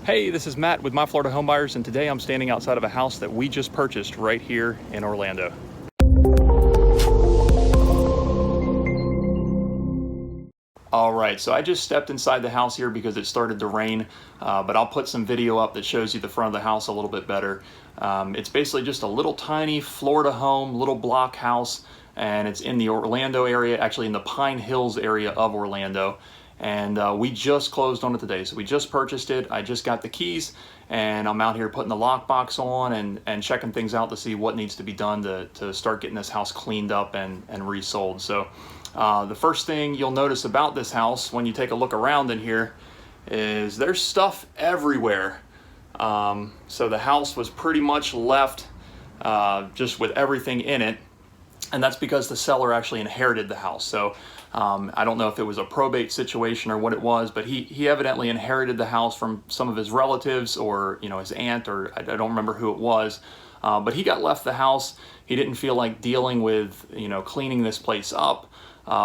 Hey, this is Matt with My Florida Homebuyers, and today I'm standing outside of a house that we just purchased right here in Orlando. All right, so I just stepped inside the house here because it started to rain, but I'll put some video up that shows you the front of the house a little bit better. It's basically just a little tiny Florida home, little block house, and it's in the Orlando area, actually in the Pine Hills area of Orlando. And we just closed on it today, so we just purchased it. I just got the keys, and I'm out here putting the lockbox on and checking things out to see what needs to be done to start getting this house cleaned up and resold. So the first thing you'll notice about this house when you take a look around in here is there's stuff everywhere. So the house was pretty much left just with everything in it, and that's because the seller actually inherited the house. So I don't know if it was a probate situation or what it was, but he evidently inherited the house from some of his relatives, or his aunt, or I don't remember who it was. But he got left the house. He didn't feel like dealing with cleaning this place up,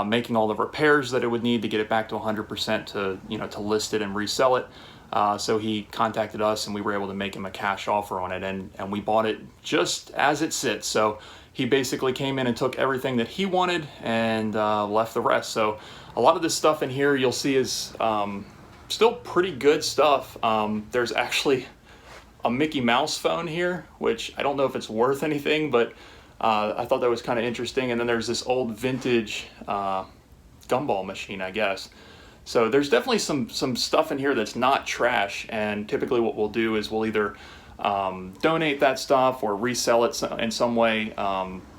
making all the repairs that it would need to get it back to 100% to list it and resell it. So he contacted us, and we were able to make him a cash offer on it, and we bought it just as it sits. So he basically came in and took everything that he wanted and left the rest. So a lot of this stuff in here you'll see is still pretty good stuff. There's actually a Mickey Mouse phone here, which I don't know if it's worth anything, but I thought that was kind of interesting. And then there's this old vintage gumball machine, I guess. So there's definitely some stuff in here that's not trash, and typically what we'll do is we'll either donate that stuff or resell it in some way.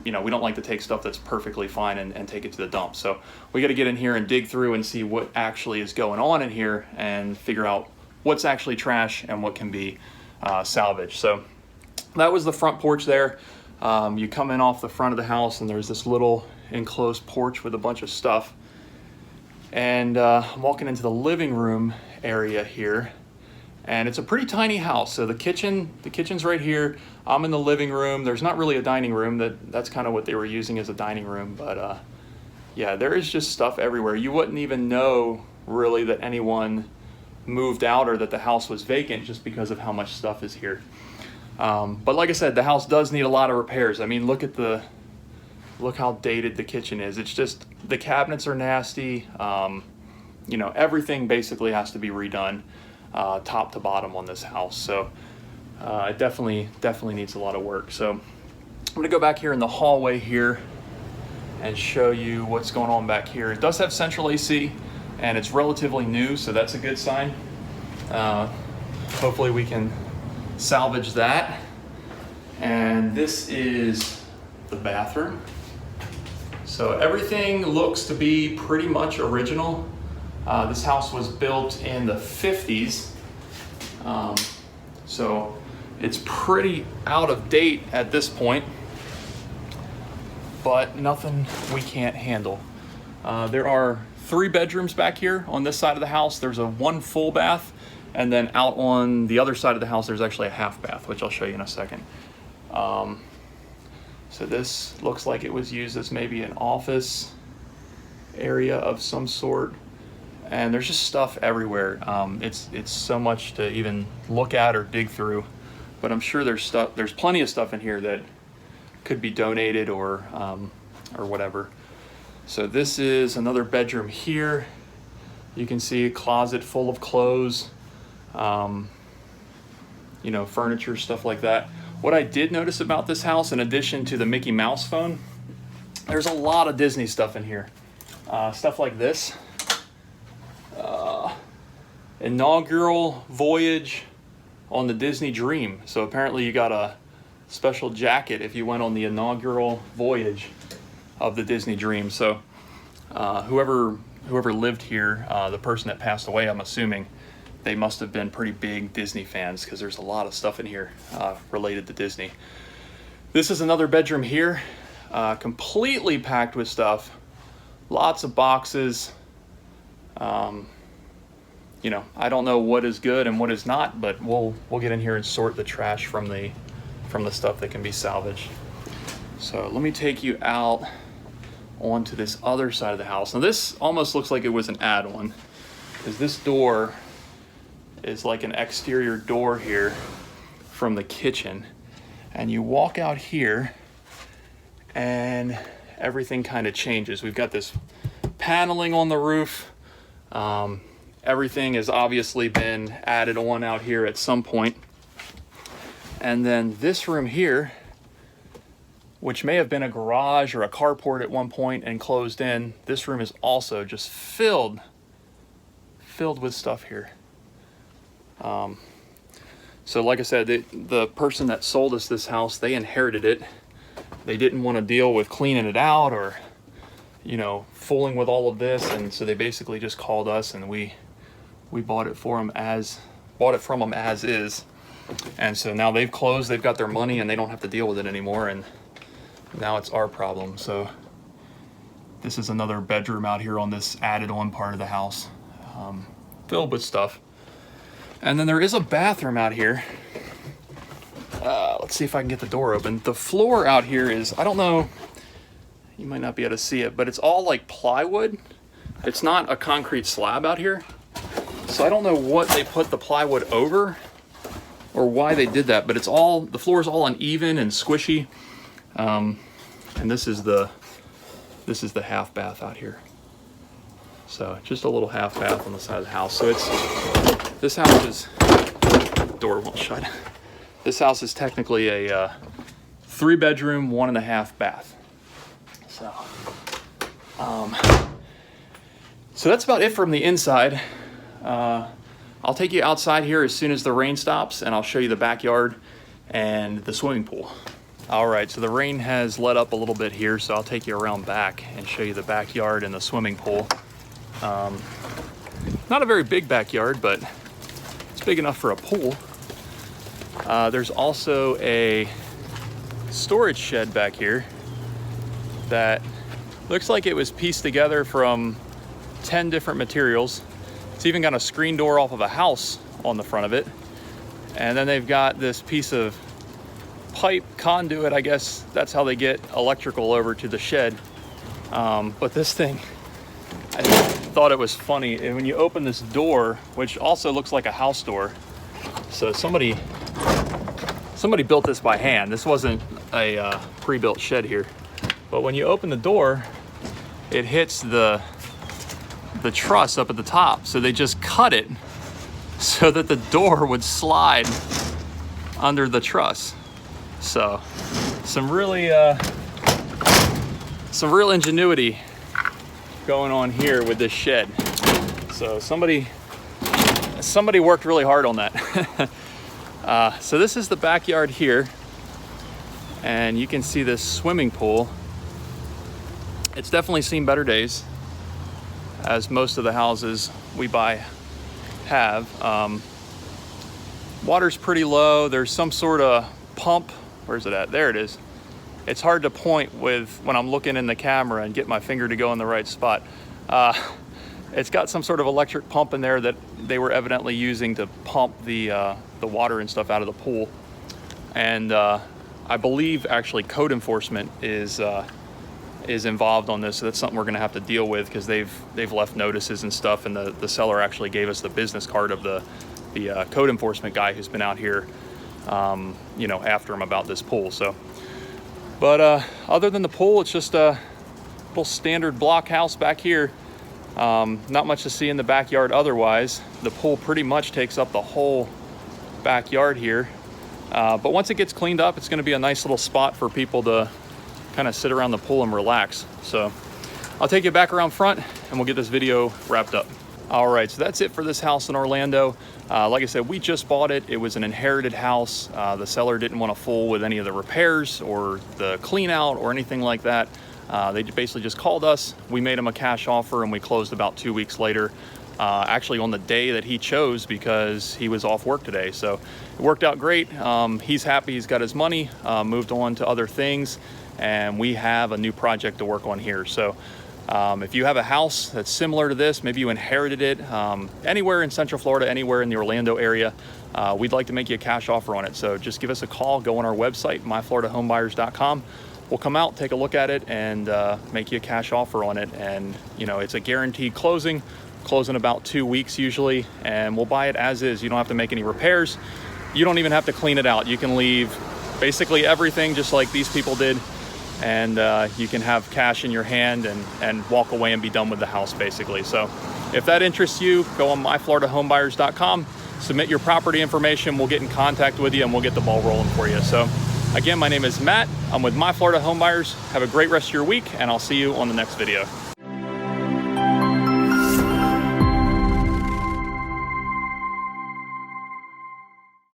We don't like to take stuff that's perfectly fine and take it to the dump. So we got to get in here and dig through and see what actually is going on in here and figure out what's actually trash and what can be salvaged. So that was the front porch there. You come in off the front of the house, and there's this little enclosed porch with a bunch of stuff. And I'm walking into the living room area here, and it's a pretty tiny house. So the kitchen's right here. I'm in the living room. There's not really a dining room. That's kind of what they were using as a dining room. But yeah, there is just stuff everywhere. You wouldn't even know really that anyone moved out or that the house was vacant just because of how much stuff is here. But like I said, the house does need a lot of repairs. I mean, look how dated the kitchen is. It's just, the cabinets are nasty. Everything basically has to be redone, top to bottom on this house. So it definitely needs a lot of work. So I'm gonna go back here in the hallway here and show you what's going on back here. It does have central AC, and it's relatively new, so that's a good sign. Hopefully we can salvage that. And this is the bathroom. So everything looks to be pretty much original. This house was built in the 50s. So it's pretty out of date at this point, but nothing we can't handle. There are 3 bedrooms back here on this side of the house. There's one full bath, and then out on the other side of the house, there's actually a half bath, which I'll show you in a second. So this looks like it was used as maybe an office area of some sort. And there's just stuff everywhere. It's so much to even look at or dig through. But I'm sure there's plenty of stuff in here that could be donated or whatever. So this is another bedroom here. You can see a closet full of clothes, furniture, stuff like that. What I did notice about this house, in addition to the Mickey Mouse phone, there's a lot of Disney stuff in here. Stuff like this. Inaugural voyage on the Disney Dream. So apparently you got a special jacket if you went on the inaugural voyage of the Disney Dream. So whoever lived here, the person that passed away, I'm assuming, they must have been pretty big Disney fans, because there's a lot of stuff in here related to Disney. This is another bedroom here, completely packed with stuff. Lots of boxes. I don't know what is good and what is not, but we'll get in here and sort the trash from the stuff that can be salvaged. So let me take you out onto this other side of the house. Now this almost looks like it was an add-on, because this door is like an exterior door here from the kitchen. And you walk out here and everything kind of changes. We've got this paneling on the roof. Everything has obviously been added on out here at some point. And then this room here, which may have been a garage or a carport at one point and closed in, this room is also just filled with stuff here. So like I said, the person that sold us this house, they inherited it. They didn't want to deal with cleaning it out or, you know, fooling with all of this, and so they basically just called us, and we bought it from them as is. And so now they've closed, they've got their money, and they don't have to deal with it anymore, and now it's our problem. So this is another bedroom out here on this added on part of the house, filled with stuff. And then there is a bathroom out here. Let's see if I can get the door open. The floor out here is, I don't know, you might not be able to see it, but it's all like plywood. It's not a concrete slab out here. So I don't know what they put the plywood over or why they did that, but it's all, the floor is all uneven and squishy. And this is the half bath out here. So just a little half bath on the side of the house. So this house is, door won't shut. This house is technically a 3-bedroom, 1.5 bath. So that's about it from the inside. I'll take you outside here as soon as the rain stops, and I'll show you the backyard and the swimming pool. All right, so the rain has let up a little bit here, so I'll take you around back and show you the backyard and the swimming pool. Not a very big backyard, but it's big enough for a pool. There's also a storage shed back here that looks like it was pieced together from 10 different materials. It's even got a screen door off of a house on the front of it. And then they've got this piece of pipe conduit, I guess that's how they get electrical over to the shed. But this thing, I thought it was funny. And when you open this door, which also looks like a house door, so somebody built this by hand. This wasn't a pre-built shed here. But when you open the door, it hits the truss up at the top. So they just cut it so that the door would slide under the truss. So some real ingenuity going on here with this shed. So somebody worked really hard on that. So this is the backyard here, and you can see this swimming pool. It's definitely seen better days, as most of the houses we buy have. Water's pretty low. There's some sort of pump. Where's it at? There it is. It's hard to point with when I'm looking in the camera and get my finger to go in the right spot. It's got some sort of electric pump in there that they were evidently using to pump the water and stuff out of the pool. And I believe actually code enforcement is involved on this, so that's something we're going to have to deal with, because they've left notices and stuff, and the seller actually gave us the business card of the code enforcement guy who's been out here, you know, after him about this pool. So, but other than the pool, it's just a little standard block house back here. Not much to see in the backyard otherwise. The pool pretty much takes up the whole backyard here, but once it gets cleaned up, it's going to be a nice little spot for people to kind of sit around the pool and relax. So I'll take you back around front and we'll get this video wrapped up. All right, so that's it for this house in Orlando. Like I said, we just bought it. It was an inherited house. The seller didn't want to fool with any of the repairs or the clean out or anything like that. They basically just called us. We made him a cash offer and we closed about 2 weeks later. Actually on the day that he chose, because he was off work today. So it worked out great. He's happy, he's got his money, moved on to other things, and we have a new project to work on here. So if you have a house that's similar to this, maybe you inherited it anywhere in Central Florida, anywhere in the Orlando area, we'd like to make you a cash offer on it. So just give us a call, go on our website, myfloridahomebuyers.com. We'll come out, take a look at it, and make you a cash offer on it. And you know, it's a guaranteed closing. close in about 2 weeks usually, and we'll buy it as is. You don't have to make any repairs. You don't even have to clean it out. You can leave basically everything just like these people did, and you can have cash in your hand and walk away and be done with the house basically. So if that interests you, go on myfloridahomebuyers.com, submit your property information, we'll get in contact with you and we'll get the ball rolling for you. So again, my name is Matt. I'm with My Florida Home Buyers. Have a great rest of your week, and I'll see you on the next video.